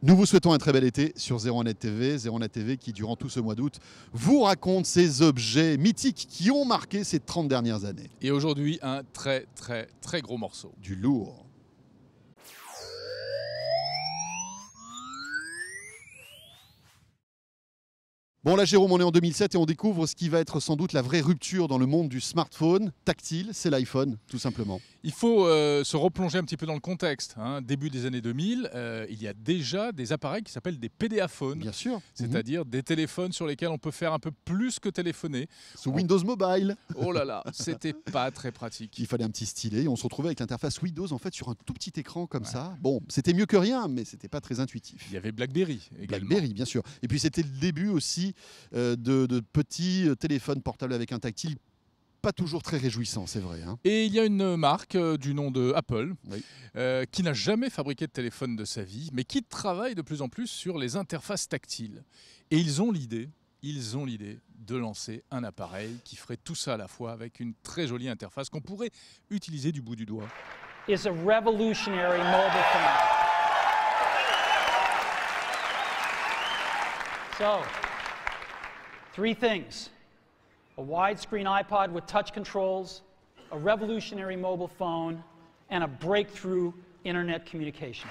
Nous vous souhaitons un très bel été sur 01net TV. 01net TV qui, durant tout ce mois d'août, vous raconte ces objets mythiques qui ont marqué ces 30 dernières années. Et aujourd'hui, un très gros morceau. Du lourd. Bon là Jérôme, on est en 2007 et on découvre ce qui va être sans doute la vraie rupture dans le monde du smartphone tactile, c'est l'iPhone tout simplement. Il faut se replonger un petit peu dans le contexte. Début des années 2000, il y a déjà des appareils qui s'appellent des PDA-phones. Bien sûr. C'est-à-dire des téléphones sur lesquels on peut faire un peu plus que téléphoner. Sous Windows Mobile. Oh là là, c'était pas très pratique. Il fallait un petit stylet et on se retrouvait avec l'interface Windows en fait sur un tout petit écran comme ça. Bon, c'était mieux que rien, mais c'était pas très intuitif. Il y avait BlackBerry également. BlackBerry, bien sûr. Et puis c'était le début aussi de petits téléphones portables avec un tactile pas toujours très réjouissant, c'est vrai. Et il y a une marque du nom de Apple Oui. qui n'a jamais fabriqué de téléphone de sa vie, mais qui travaille de plus en plus sur les interfaces tactiles. Et ils ont l'idée de lancer un appareil qui ferait tout ça à la fois avec une très jolie interface qu'on pourrait utiliser du bout du doigt. Is a revolutionary mobile phone. So, 3 things. A widescreen iPod with touch controls, a revolutionary mobile phone, and a breakthrough internet communication.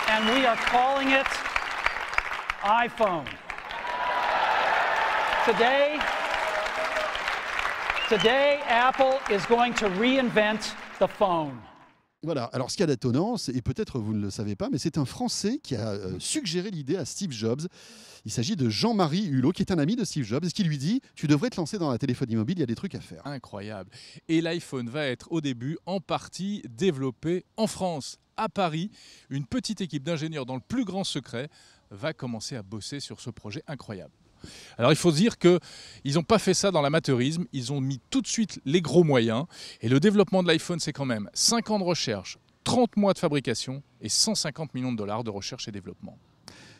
And we are calling it iPhone. Today, Apple is going to reinvent the phone. Voilà, alors ce qu'il y a d'étonnant, et peut-être vous ne le savez pas, mais c'est un Français qui a suggéré l'idée à Steve Jobs. Il s'agit de Jean-Marie Hulot, qui est un ami de Steve Jobs, et qui lui dit « Tu devrais te lancer dans la téléphonie mobile, il y a des trucs à faire. » Incroyable. Et l'iPhone va être au début en partie développé en France, à Paris. Une petite équipe d'ingénieurs dans le plus grand secret va commencer à bosser sur ce projet incroyable. Alors il faut se dire qu'ils n'ont pas fait ça dans l'amateurisme, ils ont mis tout de suite les gros moyens. Et le développement de l'iPhone, c'est quand même 5 ans de recherche, 30 mois de fabrication et 150 millions de dollars de recherche et développement.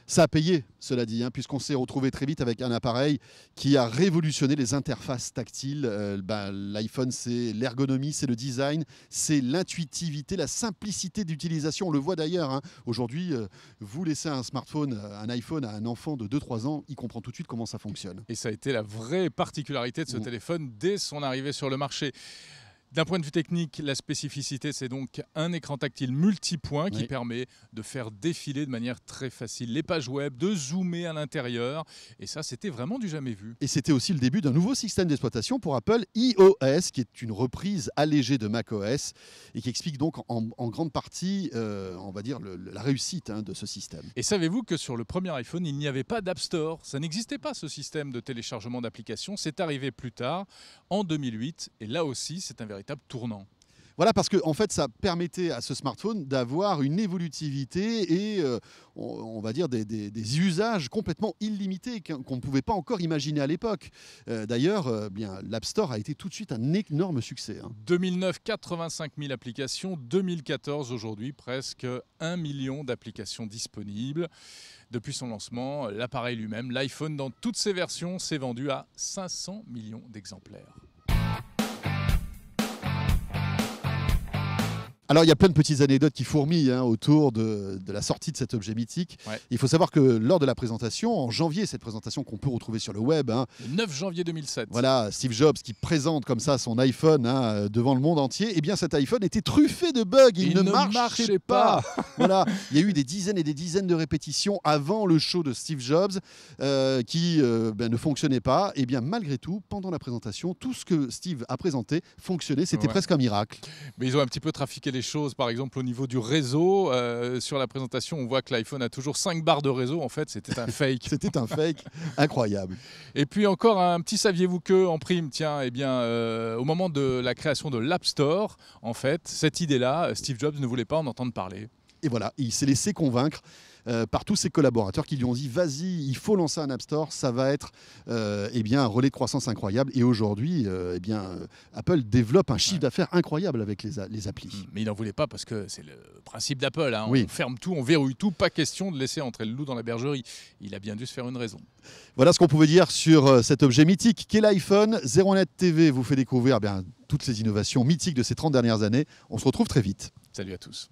Ça a payé, cela dit, puisqu'on s'est retrouvé très vite avec un appareil qui a révolutionné les interfaces tactiles. L'iPhone, c'est l'ergonomie, c'est le design, c'est l'intuitivité, la simplicité d'utilisation. On le voit d'ailleurs. Aujourd'hui, vous laissez un smartphone, un iPhone à un enfant de 2-3 ans, il comprend tout de suite comment ça fonctionne. Et ça a été la vraie particularité de ce téléphone dès son arrivée sur le marché. D'un point de vue technique, la spécificité, c'est donc un écran tactile multipoint qui permet de faire défiler de manière très facile les pages web, de zoomer à l'intérieur. Et ça, c'était vraiment du jamais vu. Et c'était aussi le début d'un nouveau système d'exploitation pour Apple, iOS, qui est une reprise allégée de macOS et qui explique donc en grande partie, on va dire, la réussite de ce système. Et savez-vous que sur le premier iPhone, il n'y avait pas d'App Store? Ça n'existait pas, ce système de téléchargement d'applications. C'est arrivé plus tard, en 2008. Et là aussi, c'est un véritable tournant. Voilà, parce que en fait, ça permettait à ce smartphone d'avoir une évolutivité et on va dire des usages complètement illimités qu'on ne pouvait pas encore imaginer à l'époque. D'ailleurs, l'App Store a été tout de suite un énorme succès. 2009, 85 000 applications. 2014, aujourd'hui, presque 1 million d'applications disponibles. Depuis son lancement, l'appareil lui-même, l'iPhone, dans toutes ses versions, s'est vendu à 500 millions d'exemplaires. Alors, il y a plein de petites anecdotes qui fourmillent autour de la sortie de cet objet mythique. Ouais. Il faut savoir que lors de la présentation, en janvier, cette présentation qu'on peut retrouver sur le web. Le 9 janvier 2007. Voilà, Steve Jobs qui présente comme ça son iPhone devant le monde entier. Eh bien, cet iPhone était truffé de bugs. Il ne marchait pas. Voilà, il y a eu des dizaines et des dizaines de répétitions avant le show de Steve Jobs qui ne fonctionnaient pas. Et bien, malgré tout, pendant la présentation, tout ce que Steve a présenté fonctionnait. C'était presque un miracle. Mais ils ont un petit peu trafiqué les choses, par exemple au niveau du réseau. Sur la présentation, on voit que l'iPhone a toujours 5 barres de réseau. En fait, c'était un fake. C'était un fake incroyable. Et puis encore un petit saviez-vous que en prime, tiens, au moment de la création de l'App Store, en fait, cette idée-là, Steve Jobs ne voulait pas en entendre parler. Et voilà, il s'est laissé convaincre par tous ses collaborateurs qui lui ont dit « Vas-y, il faut lancer un App Store, ça va être un relais de croissance incroyable. » Et aujourd'hui, Apple développe un chiffre d'affaires incroyable avec les applis. Mais il n'en voulait pas parce que c'est le principe d'Apple. Oui. On ferme tout, on verrouille tout, pas question de laisser entrer le loup dans la bergerie. Il a bien dû se faire une raison. Voilà ce qu'on pouvait dire sur cet objet mythique qu'est l'iPhone. 01net TV vous fait découvrir toutes ces innovations mythiques de ces 30 dernières années. On se retrouve très vite. Salut à tous.